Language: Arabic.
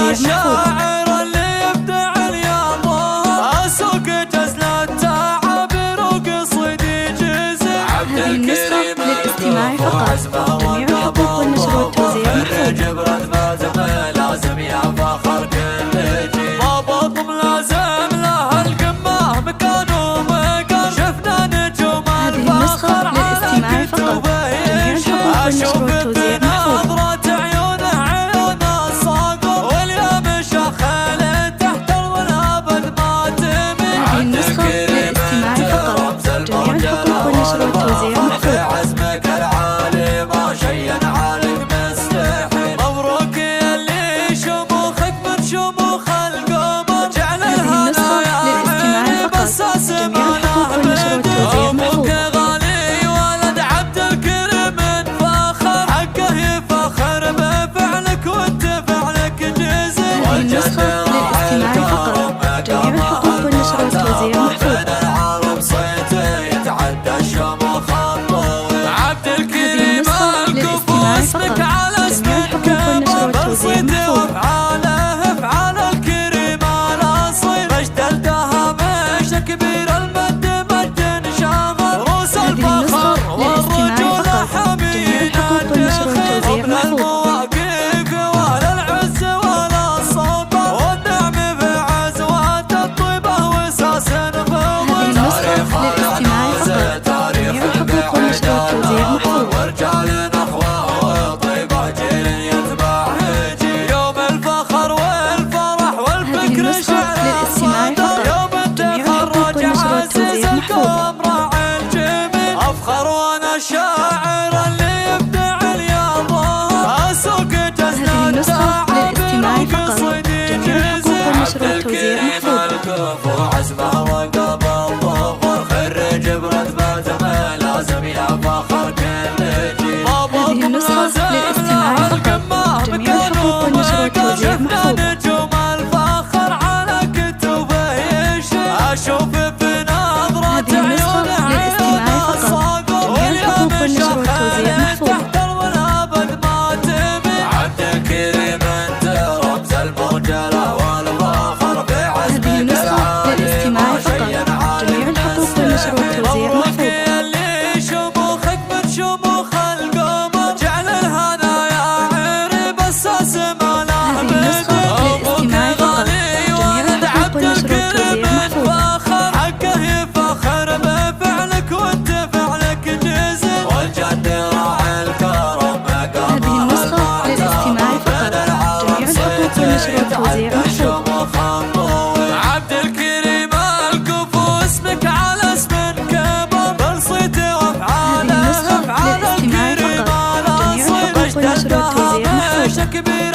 والتوزيع محفوظ. هذه النسخة للاستماع فقط. جميع الحقوق والنشر والتوزيع محفوظ. لازم يا فخر كل جيل باباكم لازم له القمة مكان ومقر شفنا نجوم الفخر على كتوبه أشوف بنظرة عيونه عيون الصقر واليوم شخل تحت والأبد ما تمل هذه النسخة للاستماع فقط. جميع الحقوق والنشر والتوزيع محفوظ. عزمك العالي ما شيء عليك مستحيل مبروك يلي شموخك من شموخ القمر جعل الهنايا بس اسمعنا أبوك غالي ولد عبد الكريم فخر حقه يفخر بفعلك وانت فعلك جزل هذه النسخة للاستماع فقط. جميع الحقوق والنشر والتوزيع محفوظ. العرب صيته يتعدى الشموخ الطويل عبد الكريم الكفو اسمك على اسمك بصيته وافعاله افعال الكريم الاصيل مجدلتها مش كبير المد مد شامل روس الفخر والرجولة حميد الدخل المواقف ولا العز ولا السلطة والنعم بعزوات الطيبة واساس نبوة تاريخ للاستماع فقط. تاريخ الحقوق والنشر والتوزيع محفوظ. ورجال اخوة وطيبة جيل يتبع جيل يوم الفخر والفرح والفكر للاستماع فقط. يوم التخرج عزيز الكرم راعي الجميل افخر وانا الشاعر اللي يبدع اليابان اسوق هذه النسخة للاستماع فقط. جميع الحقوق والنشر والتوزيع محفوظ. عزمه وقبل ظفر خرج برتبة لازم يا فخر كل جيل هذه النسخة للاستماع فقط. جميع الحقوق والنشر والتوزيع محفوظ. نجوم الفخر على كتبه يشيل اشوف بنظرة هذه النسخة للاستماع فقط. جميع الحقوق والنشر والتوزيع محفوظ. والابد ما تمل عبد الكريم انت رمز المرجله والفخر في هذه النسخة للاستماع فقط. جميع الحقوق والنشر والتوزيع محفوظ. اللي شموخك من شموخ القمر جعل الهنايا عيري بس اسمع له هذه النسخة للاستماع فقط. جميع الحقوق والنشر والتوزيع محفوظ. حقه يفخر بفعلك وانت فعلك جزل والجد راعي الكرم هذه النسخة للاستماع فقط. جميع الحقوق والنشر والتوزيع محفوظ. عبد الكريم الكفو اسمك على اسم كبر بلصيته وافعاله هذه النسخة للاستماع فقط. جميع الحقوق والنشر والتوزيع محفوظ. كبير